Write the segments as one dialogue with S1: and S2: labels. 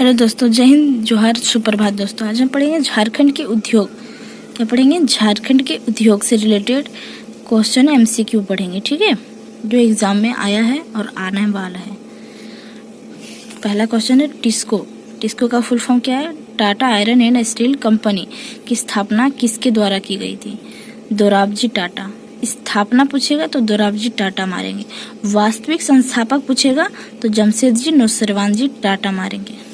S1: Hello दोस्तों, जय हिंद, जोहार, सुप्रभात। दोस्तों आज हम पढ़ेंगे झारखंड के उद्योग। क्या पढ़ेंगे? झारखंड के उद्योग से रिलेटेड क्वेश्चन एमसीक्यू पढ़ेंगे, ठीक है, जो एग्जाम में आया है और आने वाला है। पहला क्वेश्चन है टिस्को। टिस्को का फुल फॉर्म क्या है? Tata iron and steel company की स्थापना किसके द्वारा की गई थी? दोराबजी टाटा। स्थापना पूछेगा तो दोराबजी टाटा मारेंगे। वास्तविक संस्थापक पूछेगा तो जमशेदजी नौसरवानजी टाटा मारेंगे।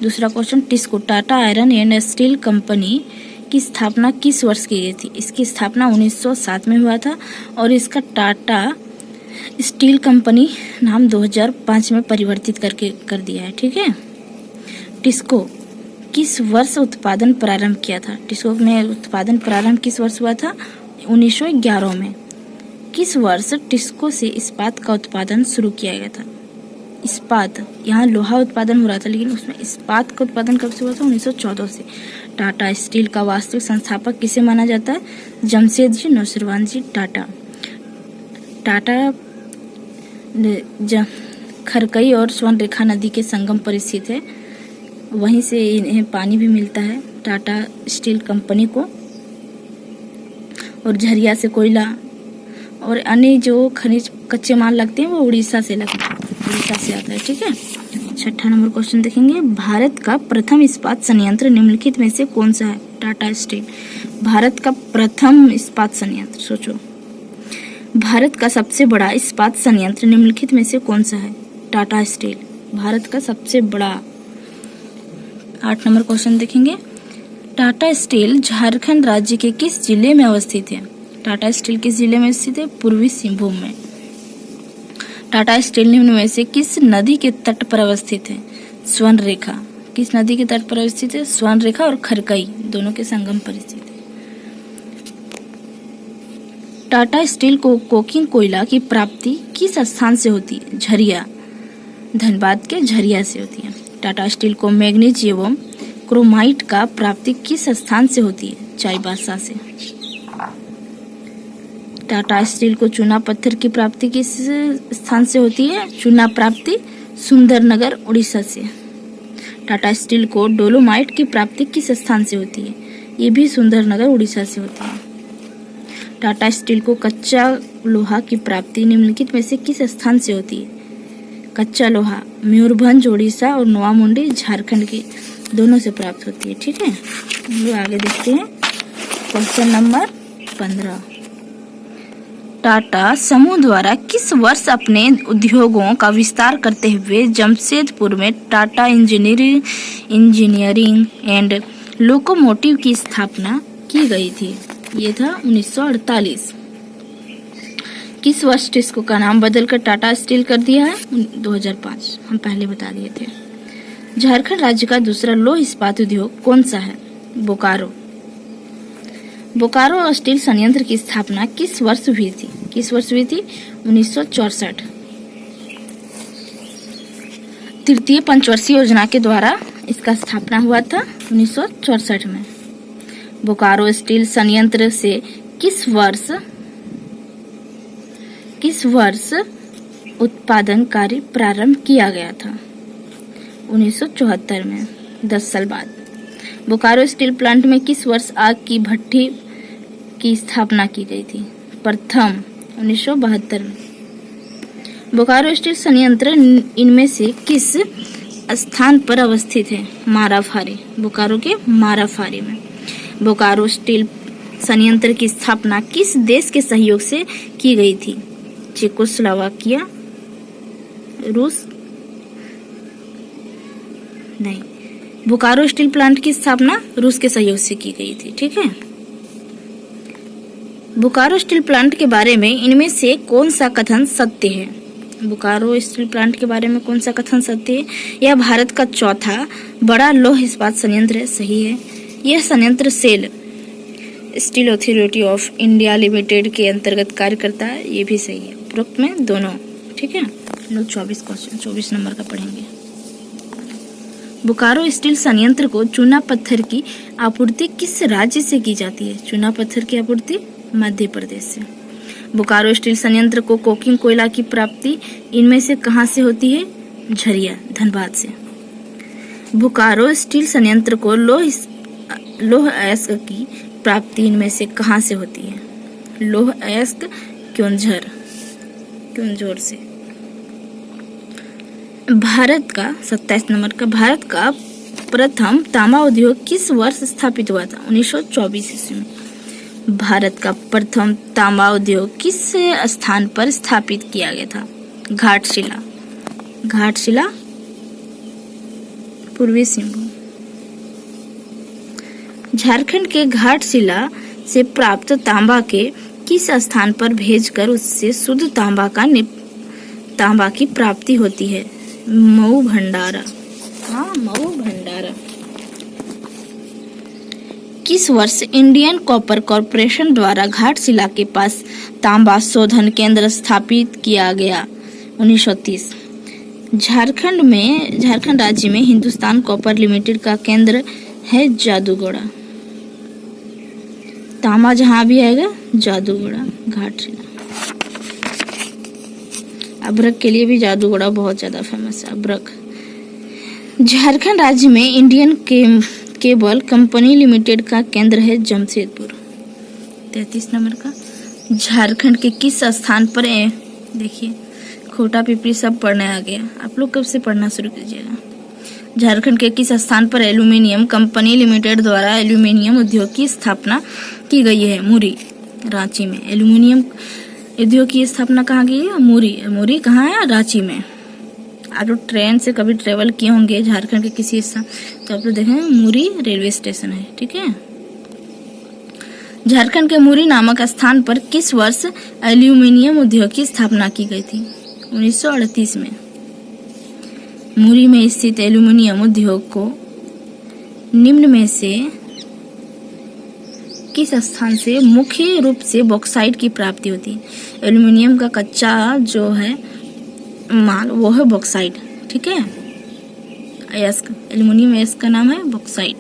S1: दूसरा question TISCO, Tata iron and steel company की स्थापना किस वर्ष की गई थी? इसकी स्थापना 1907 में हुआ था और इसका टाटा स्टील कंपनी नाम 2005 में परिवर्तित करके कर दिया है, ठीक है। टिस्को किस वर्ष उत्पादन प्रारंभ किया था? टिस्को में उत्पादन प्रारंभ किस वर्ष हुआ था? 1911 में। किस वर्ष टिस्को से इस्पात का उत्पादन शुरू किया गया था? इस्पात, यहाँ लोहा उत्पादन हो रहा था लेकिन उसमें इस्पात का उत्पादन कब से हुआ था? 1914 से। टाटा स्टील का वास्तविक संस्थापक किसे माना जाता है? जमशेदजी नौसरवानजी टाटा। टाटा खरकई और स्वर्णरेखा नदी के संगम पर स्थित है, वहीं से इन्हें पानी भी मिलता है टाटा स्टील कंपनी को। और झरिया से कोयला और अन्य जो खनिज कच्चे माल लगते हैं वो उड़ीसा से आता है, ठीक है। छठा नंबर क्वेश्चन देखेंगे, भारत का प्रथम इस्पात संयंत्र निम्नलिखित में से कौन सा है? टाटा स्टील। भारत का प्रथम इस्पात संयंत्र, सोचो, भारत का सबसे बड़ा इस्पात संयंत्र निम्नलिखित में से कौन सा है? टाटा स्टील, भारत का सबसे बड़ा। 8 नंबर क्वेश्चन देखेंगे, टाटा स्टील झारखंड राज्य के किस जिले में अवस्थित है? टाटा स्टील किस जिले में स्थित है? पूर्वी सिंहभूम में। टाटा स्टील निम्न में से किस नदी के तट पर अवस्थित है? स्वर्णरेखा। किस नदी के तट पर अवस्थित है? स्वर्णरेखा और खरकई दोनों के संगम पर स्थित है। टाटा स्टील को कोकिंग कोयला की प्राप्ति किस स्थान से होती है? झरिया, धनबाद के झरिया से होती है। टाटा स्टील को मैग्नीज एवं क्रोमाइट का प्राप्ति किस स्थान से होती है? चाईबासा से। टाटा स्टील को चूना पत्थर की प्राप्ति किस स्थान से होती है? चूना प्राप्ति सुंदरनगर उड़ीसा से। टाटा स्टील को डोलोमाइट की प्राप्ति किस स्थान से होती है? ये भी सुंदरनगर उड़ीसा से होती है। टाटा स्टील को कच्चा लोहा की प्राप्ति निम्नलिखित में से किस स्थान से होती है? कच्चा लोहा मयूरभंज उड़ीसा और नोवामुंडी झारखंड के दोनों से प्राप्त होती है, ठीक है। हम लोग आगे देखते हैं क्वेश्चन नंबर 15। टाटा समूह द्वारा किस वर्ष अपने उद्योगों का विस्तार करते हुए जमशेदपुर में टाटा इंजीनियरिंग एंड लोकोमोटिव की स्थापना की गई थी? ये था 1948। किस वर्ष टिस्को का नाम बदलकर टाटा स्टील कर दिया है? 2005, हम पहले बता दिए थे। झारखंड राज्य का दूसरा लौह इस्पात उद्योग कौन सा है? बोकारो। बोकारो स्टील संयंत्र की स्थापना किस वर्ष हुई थी? किस वर्ष हुई थी? 1964। तृतीय पंचवर्षीय योजना के द्वारा इसका स्थापना हुआ था 1964 में। बोकारो स्टील संयंत्र से किस वर्ष उत्पादन कार्य प्रारंभ किया गया था? 1974 में, 10 साल बाद। बोकारो स्टील प्लांट में किस वर्ष आग की भट्ठी की स्थापना की गई थी? प्रथम 1972 में। बोकारो स्टील संयंत्र इनमें से किस स्थान पर अवस्थित है? माराफारी, बोकारो के माराफारी में। बोकारो स्टील संयंत्र की स्थापना किस देश के सहयोग से की गई थी? चेकोस्लोवाकिया, रूस नहीं। बोकारो स्टील प्लांट की स्थापना रूस के सहयोग से की गई थी, ठीक है। बोकारो स्टील प्लांट के बारे में इनमें से कौन सा कथन सत्य है? बोकारो स्टील प्लांट के बारे में कौन सा कथन सत्य है? यह भारत का चौथा बड़ा लौह इस्पात संयंत्र है, सही है। यह संयंत्र SAIL Steel Authority of India Limited के अंतर्गत कार्य करता है, ये भी सही है। उपरोक्त में दोनों, ठीक है। हम लोग 24 नंबर का पढ़ेंगे। बोकारो स्टील संयंत्र को चूना पत्थर की आपूर्ति किस राज्य से की जाती है? चूना पत्थर की आपूर्ति मध्य प्रदेश से। बोकारो स्टील संयंत्र को कोकिंग कोयला की प्राप्ति इनमें से कहां से होती है? झरिया, धनबाद से। बोकारो स्टील संयंत्र को लौह अयस्क की प्राप्ति इनमें से कहाँ से होती है? लौह अयस्क क्योंझर से। भारत का 27 नंबर का, भारत का प्रथम तांबा उद्योग किस वर्ष स्थापित हुआ था? 1924 ईस्वी में। भारत का प्रथम तांबा उद्योग किस स्थान पर स्थापित किया गया था? घाटशिला पूर्वी सिंहभूम। झारखंड के घाटशिला से प्राप्त तांबा के किस स्थान पर भेजकर उससे शुद्ध तांबा की प्राप्ति होती है? मऊ भंडारा। किस वर्ष इंडियन कॉपर कॉरपोरेशन द्वारा घाटशिला के पास तांबा शोधन केंद्र स्थापित किया गया? 1930। झारखंड राज्य में हिंदुस्तान कॉपर लिमिटेड का केंद्र है जादूगोड़ा। तांबा जहां भी आएगा जादूगोड़ा, घाटशिला। अभ्रक के लिए भी जादूगोड़ा बहुत ज्यादा फेमस है, अभ्रक। झारखंड राज्य में इंडियन केबल कंपनी लिमिटेड का केंद्र है जमशेदपुर। 33 नंबर का, झारखंड के किस स्थान पर है? देखिए खोटा पिपरी सब पढ़ने आ गया, आप लोग कब से पढ़ना शुरू कीजिएगा। झारखंड के किस स्थान पर एल्यूमिनियम कंपनी लिमिटेड द्वारा एल्यूमिनियम उद्योग की स्थापना की गई है? मुरी, रांची में। एल्यूमिनियम उद्योग की स्थापना कहाँ की है? मुरी कहाँ है? रांची में। आप लोग ट्रेन से कभी ट्रेवल किए होंगे झारखंड के किसी स्थान, तो आप लोग देखेंगे मुरी रेलवे स्टेशन है, ठीक है। झारखंड के मुरी नामक स्थान पर किस वर्ष एल्यूमिनियम उद्योग की स्थापना की गई थी? 1938 में। मुरी में स्थित एल्यूमिनियम उद्योग को निम्न में से किस स्थान से मुख्य रूप से बॉक्साइट की प्राप्ति होती है? एल्यूमिनियम का कच्चा जो है माल वो है बॉक्साइट, ठीक है। अयस्क, एल्यूमिनियम अयस्क का नाम है बॉक्साइट।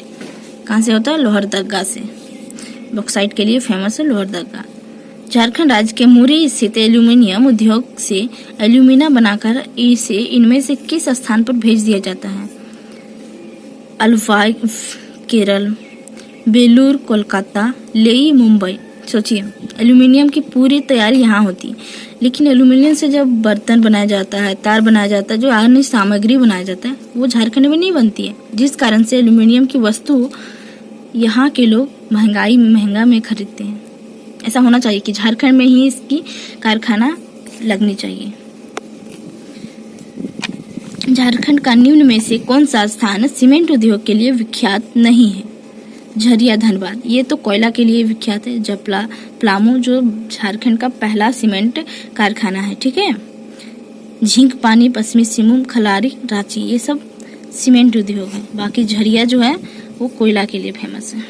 S1: कहाँ से होता है? लोहरदगा से। बॉक्साइट के लिए फेमस है लोहरदगा। झारखंड राज्य के मुरी स्थित एल्यूमिनियम उद्योग से एल्यूमिना बनाकर इसे इनमें से किस स्थान पर भेज दिया जाता है? अलवाई केरल, बेलूर कोलकाता, लेई मुंबई। सोचिए एल्यूमिनियम की पूरी तैयारी यहाँ होती है, लेकिन एल्यूमिनियम से जब बर्तन बनाया जाता है, तार बनाया जाता है, जो अन्य सामग्री बनाया जाता है वो झारखंड में नहीं बनती है, जिस कारण से एल्यूमिनियम की वस्तु यहाँ के लोग महंगा में खरीदते हैं। ऐसा होना चाहिए कि झारखंड में ही इसकी कारखाना लगनी चाहिए। झारखंड का निम्न में से कौन सा स्थान सीमेंट उद्योग के लिए विख्यात नहीं है? झरिया, धनबाद। ये तो कोयला के लिए विख्यात है। जपला, पलामू जो झारखंड का पहला सीमेंट कारखाना है, ठीक है। झींक पानी, पश्चिमी सिंहभूम, खलारी, रांची, ये सब सीमेंट उद्योग है। बाकी झरिया जो है वो कोयला के लिए फेमस है।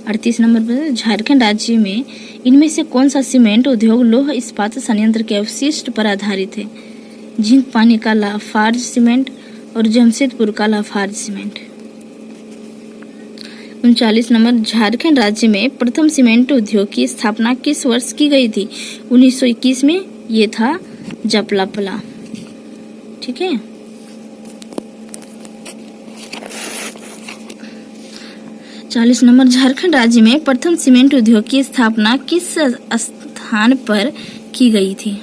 S1: 38 नंबर पर, झारखंड राज्य में इनमें से कौन सा सीमेंट उद्योग लौह इस्पात संयंत्र के अवशिष्ट पर आधारित है? झींक पानी का लाफार्ज सीमेंट और जमशेदपुर का लाफार्ज सीमेंट। 39 नंबर, झारखंड राज्य में प्रथम सीमेंट उद्योग की स्थापना किस वर्ष की गई थी? 1921 में। ये था जपलापला, ठीक है। चालीस नंबर, झारखंड राज्य में प्रथम सीमेंट उद्योग की स्थापना किस स्थान पर की गई थी?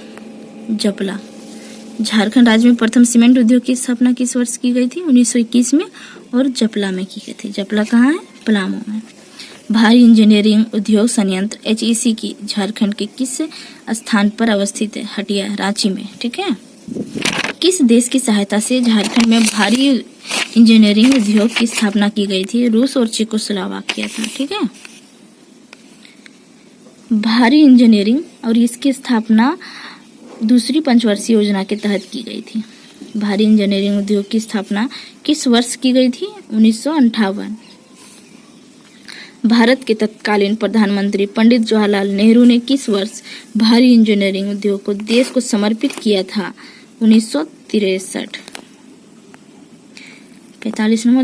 S1: जपला। झारखंड राज्य में प्रथम सीमेंट उद्योग की स्थापना किस वर्ष की गई थी? 1921 में, और जपला में की गई थी। जपला कहाँ है? पलामू में। भारी इंजीनियरिंग उद्योग संयंत्र HEC की झारखंड के किस स्थान पर अवस्थित है? हटिया, रांची में, ठीक है। किस देश की सहायता से झारखंड में भारी इंजीनियरिंग उद्योग की स्थापना की गई थी? रूस और चेकोस्लोवाकिया था, ठीक है। भारी इंजीनियरिंग और इसकी स्थापना दूसरी पंचवर्षीय योजना के तहत की गई थी। भारी इंजीनियरिंग उद्योग की स्थापना किस वर्ष की गई थी? 1958। भारत के तत्कालीन प्रधानमंत्री पंडित जवाहरलाल नेहरू ने किस वर्ष भारी इंजीनियरिंग उद्योग को देश को समर्पित किया था? 1963। 45 नंबर,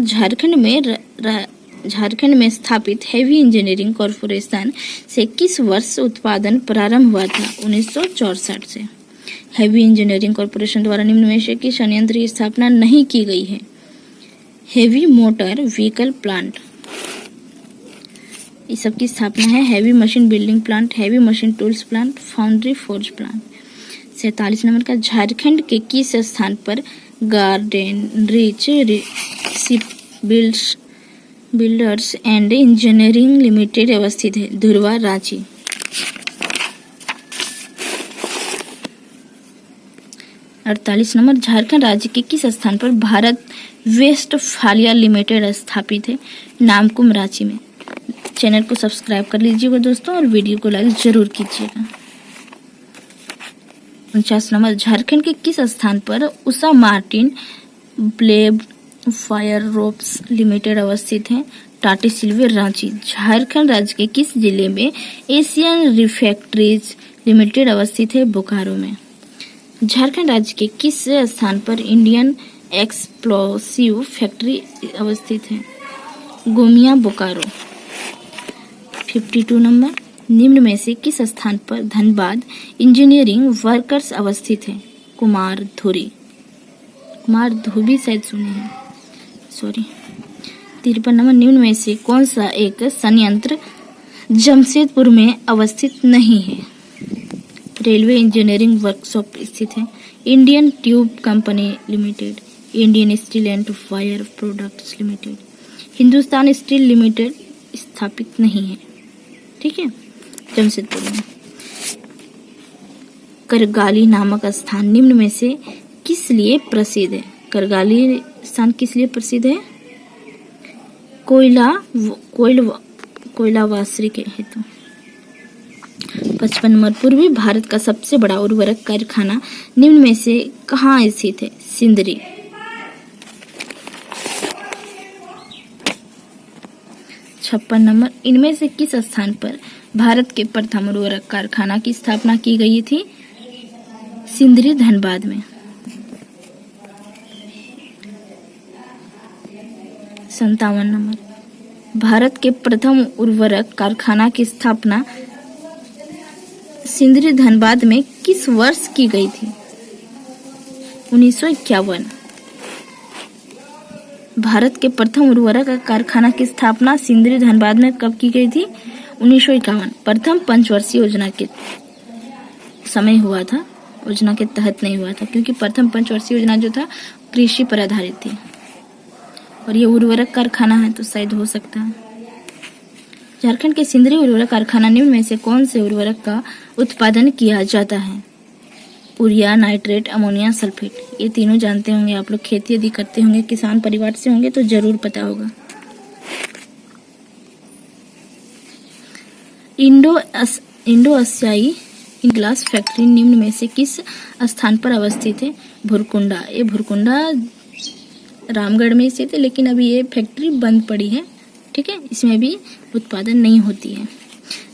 S1: झारखंड में स्थापित हेवी इंजीनियरिंग कॉरपोरेशन से किस वर्ष उत्पादन प्रारंभ हुआ था? 1964 से। हेवी इंजीनियरिंग कॉरपोरेशन द्वारा निम्न में से किस संयंत्र की स्थापना नहीं की गई है? हेवी मोटर व्हीकल प्लांट, इस सब की स्थापना है heavy machine building plant, heavy machine tools plant, foundry forge plant. 47 number का झारखंड के किस स्थान पर garden rich ship builders and engineering limited अवस्थित है? धुरवा, रांची। 48 नंबर झारखंड राज्य के किस स्थान पर भारत वेस्टफालिया लिमिटेड स्थापित है? नामकुम, रांची में। चैनल को सब्सक्राइब कर लीजिएगा दोस्तों और वीडियो को लाइक जरूर कीजिएगा। 49 नंबर झारखंड के किस स्थान पर Usha Martin blade fire ropes limited अवस्थित है? टाटी सिल्वे, रांची। झारखंड राज्य के किस जिले में एशियन रिफैक्ट्रीज लिमिटेड अवस्थित है? बोकारो में। झारखंड राज्य के किस स्थान पर इंडियन एक्सप्लोसिव फैक्ट्री अवस्थित है? गोमिया, बोकारो। 52 नंबर निम्न में से किस स्थान पर धनबाद इंजीनियरिंग वर्कर्स अवस्थित है? कुमार धोबी शायद सुने हैं, सॉरी। 53 नंबर निम्न में से कौन सा एक संयंत्र जमशेदपुर में अवस्थित नहीं है? रेलवे इंजीनियरिंग वर्कशॉप स्थित है। Indian tube company limited, Indian steel and wire products limited, Hindustan steel limited स्थापित नहीं है, ठीक है, जमशेदपुर में। करगाली नामक स्थान निम्न में से किस लिए प्रसिद्ध है? करगाली स्थान किस लिए प्रसिद्ध है? कोयला वासरी के हेतु। 55 नंबर पूर्वी भारत का सबसे बड़ा उर्वरक कारखाना निम्न में से कहाँ स्थित है? सिंदरी। 56 नंबर इनमें से किस स्थान पर भारत के प्रथम उर्वरक कारखाना की स्थापना की गई थी? सिंदरी, धनबाद में। 57 नंबर भारत के प्रथम उर्वरक कारखाना की स्थापना सिंदरी, धनबाद में किस वर्ष की गई थी? 1951। भारत के प्रथम उर्वरक कारखाना की स्थापना सिंदरी, धनबाद में कब की गई थी? 1951। प्रथम पंचवर्षीय योजना के समय हुआ था, योजना के तहत नहीं हुआ था, क्योंकि प्रथम पंचवर्षीय योजना जो था कृषि पर आधारित थी और ये उर्वरक कारखाना है तो शायद हो सकता है। झारखंड के सिंदरी उर्वरक कारखाना निम्न में से कौन से उर्वरक का उत्पादन किया जाता है? Urea, nitrate, ammonia, sulphate. ये तीनों जानते होंगे आप लोग, खेती यदि करते होंगे, किसान परिवार से होंगे तो जरूर पता होगा। इंडो एशियाई ग्लास फैक्ट्री निम्न में से किस स्थान पर अवस्थित है? भुरकुंडा। ये भुरकुंडा रामगढ़ में स्थित है, लेकिन अभी ये फैक्ट्री बंद पड़ी है, ठीक है, इसमें भी उत्पादन नहीं होती है।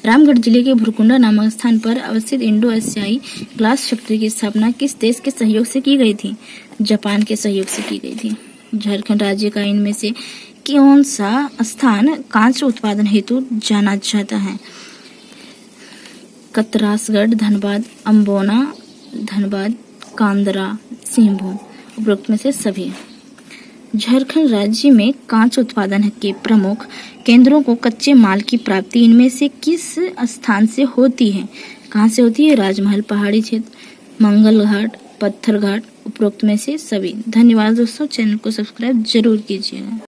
S1: रामगढ़ जिले के भुरकुंडा नामक स्थान पर अवस्थित इंडो एशियाई ग्लास फैक्ट्री की स्थापना किस देश के सहयोग से की गई थी? जापान के सहयोग से की गई थी। झारखंड राज्य का इनमें से कौन सा स्थान कांच उत्पादन हेतु जाना जाता है? कतरासगढ़, धनबाद, अम्बोना, धनबाद, कांदरा, सिंहभूम। उपरोक्त में से सभी। झारखंड राज्य में कांच उत्पादन के प्रमुख केंद्रों को कच्चे माल की प्राप्ति इनमें से किस स्थान से होती है? कहाँ से होती है? राजमहल, पहाड़ी क्षेत्र, मंगल घाट, पत्थर घाट। उपरोक्त में से सभी। धन्यवाद दोस्तों, चैनल को सब्सक्राइब जरूर कीजिएगा।